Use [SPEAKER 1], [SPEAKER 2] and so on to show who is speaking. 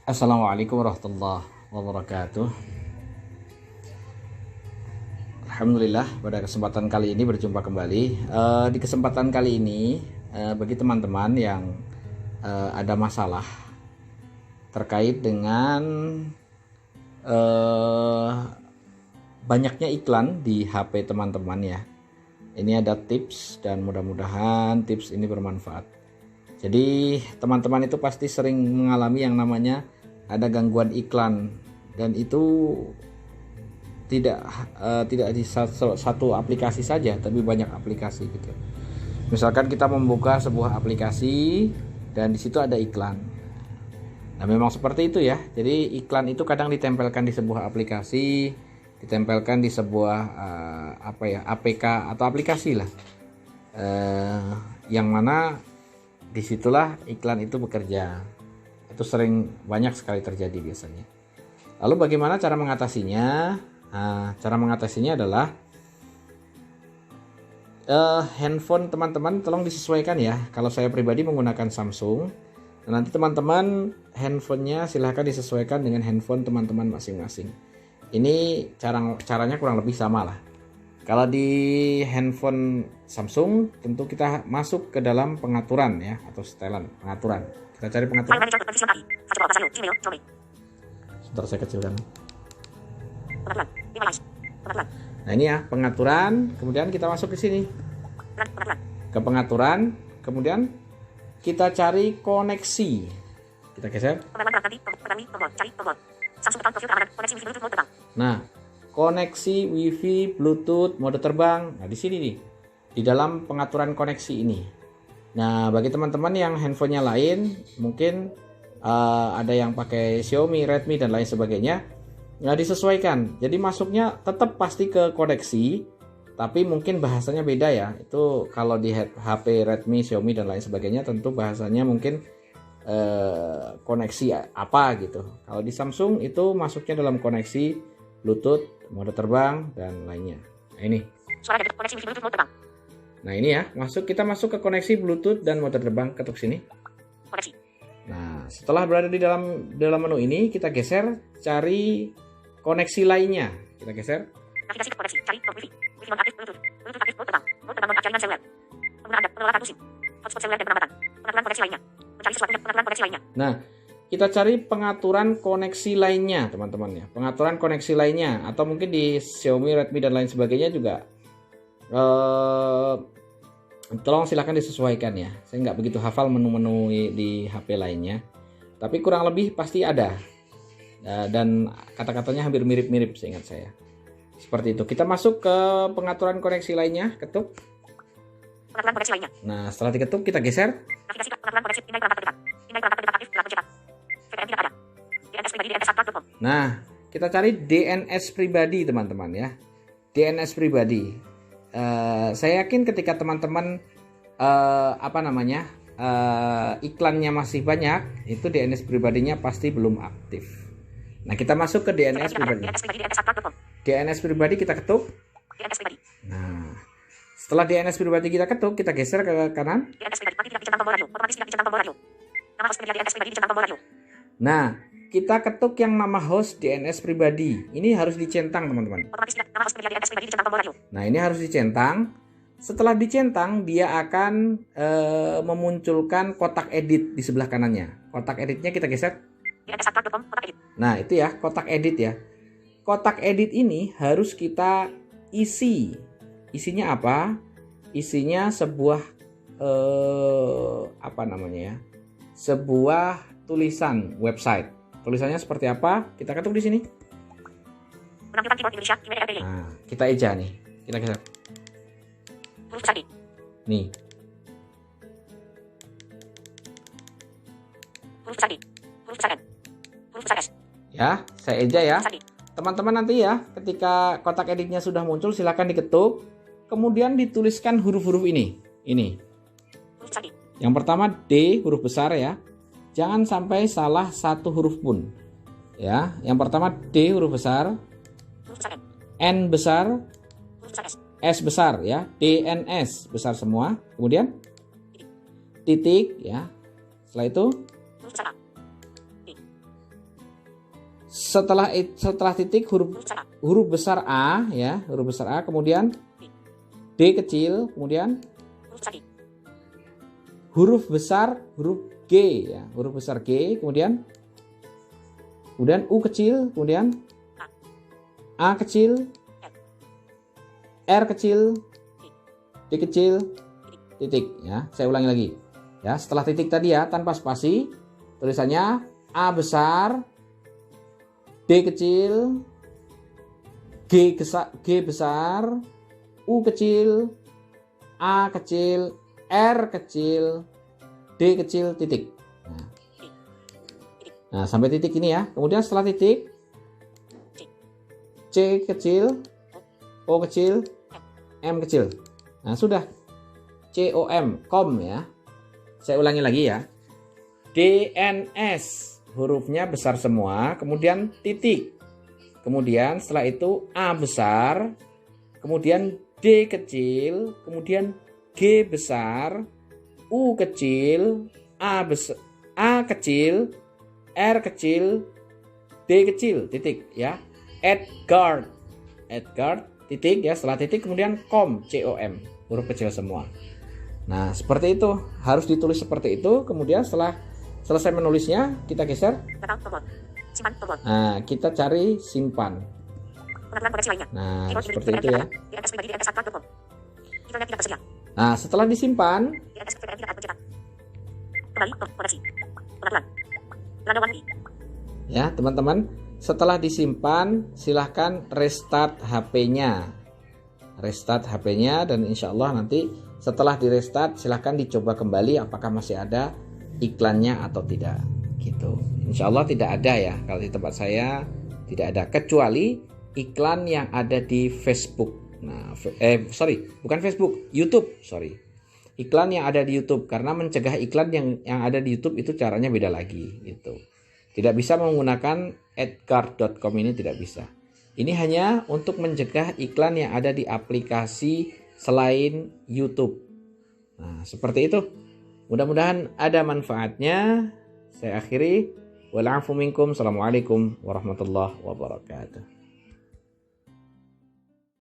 [SPEAKER 1] Assalamualaikum warahmatullahi wabarakatuh. Alhamdulillah, pada kesempatan kali ini berjumpa kembali. Di kesempatan kali ini, bagi teman-teman yang ada masalah terkait dengan banyaknya iklan di HP teman-teman ya. Ini ada tips dan mudah-mudahan tips ini bermanfaat. Jadi teman-teman itu pasti sering mengalami yang namanya ada gangguan iklan, dan itu tidak di satu aplikasi saja, tapi banyak aplikasi gitu. Misalkan kita membuka sebuah aplikasi dan di situ ada iklan. Nah, memang seperti itu ya. Jadi iklan itu kadang ditempelkan di sebuah aplikasi, ditempelkan di sebuah APK atau aplikasi lah. Yang mana disitulah iklan itu bekerja. Itu sering banyak sekali terjadi biasanya. Lalu bagaimana cara mengatasinya? Nah, cara mengatasinya adalah handphone teman-teman tolong disesuaikan ya. Kalau saya pribadi menggunakan Samsung, nanti teman-teman handphonenya silahkan disesuaikan dengan handphone teman-teman masing-masing. Ini caranya kurang lebih sama lah. Kalau di handphone Samsung tentu kita masuk ke dalam pengaturan ya, atau setelan pengaturan. Kita cari pengaturan. Sebentar saya kecilkan. Nah ini ya pengaturan, kemudian kita masuk ke sini ke pengaturan, kemudian kita cari koneksi. Kita geser. Nah, koneksi WiFi, Bluetooth, mode terbang. Nah, di sini nih, di dalam pengaturan koneksi ini. Nah, bagi teman-teman yang handphonenya lain, mungkin ada yang pakai Xiaomi, Redmi dan lain sebagainya, nggak disesuaikan. Jadi masuknya tetap pasti ke koneksi, tapi mungkin bahasanya beda ya. Itu kalau di HP Redmi, Xiaomi dan lain sebagainya, tentu bahasanya mungkin koneksi apa gitu. Kalau di Samsung itu masuknya dalam koneksi Bluetooth, mode terbang dan lainnya. Nah ini. Nah ini ya, kita masuk ke koneksi Bluetooth dan mode terbang, ketuk sini. Nah, setelah berada di dalam menu ini, kita geser cari koneksi lainnya. Kita geser. Nah, kita cari pengaturan koneksi lainnya, teman-teman ya. Pengaturan koneksi lainnya, atau mungkin di Xiaomi, Redmi dan lain sebagainya juga. Tolong silahkan disesuaikan ya. Saya nggak begitu hafal menu-menu di HP lainnya, tapi kurang lebih pasti ada. Dan kata-katanya hampir mirip-mirip seingat saya. Seperti itu. Kita masuk ke pengaturan koneksi lainnya, ketuk. Nah, setelah diketuk kita geser. Nah, kita cari DNS pribadi teman-teman ya. DNS pribadi. Saya yakin ketika teman-teman iklannya masih banyak, itu DNS pribadinya pasti belum aktif. Nah, kita masuk ke DNS pribadi. DNS pribadi kita ketuk. Nah, setelah DNS pribadi kita ketuk, kita geser ke kanan. Nah, kita ketuk yang nama host DNS pribadi. Ini harus dicentang, teman-teman. Nah, ini harus dicentang. Setelah dicentang, dia akan memunculkan kotak edit di sebelah kanannya. Kotak editnya kita geser. Nah, itu ya, kotak edit ya. Kotak edit ini harus kita isi. Isinya apa? Isinya sebuah sebuah tulisan website. Tulisannya seperti apa? Kita ketuk di sini. Nah, kita eja nih. Kita geser. Nih. Ya, saya eja ya. Teman-teman nanti ya, ketika kotak editnya sudah muncul, silakan diketuk. Kemudian dituliskan huruf-huruf ini. Ini. Yang pertama D, huruf besar ya. Jangan sampai salah satu huruf pun. Ya, yang pertama D huruf besar, N besar, S besar ya, DNS besar semua. Kemudian titik ya. Setelah itu Setelah titik huruf besar A ya, huruf besar A, kemudian D kecil, kemudian huruf G ya, huruf besar G, kemudian U kecil, kemudian A kecil, R kecil, D kecil, titik ya. Saya ulangi lagi. Ya, setelah titik tadi ya, tanpa spasi, tulisannya A besar, D kecil, G besar, U kecil, A kecil, R kecil, D kecil, titik. Nah, sampai titik ini ya. Kemudian setelah titik, C kecil, O kecil, M kecil. Nah, sudah. COM ya. Saya ulangi lagi ya. DNS, hurufnya besar semua, kemudian titik. Kemudian setelah itu A besar, kemudian D kecil, kemudian G besar, U kecil, A kecil, R kecil, D kecil, titik ya. Edgar, titik ya. Setelah titik kemudian COM, huruf kecil semua. Nah, seperti itu, harus ditulis seperti itu. Kemudian setelah selesai menulisnya, kita geser. Nah, kita cari simpan. Nah, seperti itu ya. Nah, setelah disimpan, ya teman-teman, setelah disimpan silahkan restart HP-nya. Dan insya Allah nanti setelah di restart silahkan dicoba kembali apakah masih ada iklannya atau tidak gitu. Insya Allah tidak ada ya, kalau di tempat saya tidak ada, kecuali iklan yang ada di Facebook. Nah, bukan Facebook, YouTube, iklan yang ada di YouTube, karena mencegah iklan yang ada di YouTube itu caranya beda lagi gitu. Tidak bisa menggunakan adcard.com, ini tidak bisa. Ini hanya untuk mencegah iklan yang ada di aplikasi selain YouTube. Nah, seperti itu. Mudah-mudahan ada manfaatnya. Saya akhiri. Wal afu minkum. Assalamualaikum warahmatullahi wabarakatuh.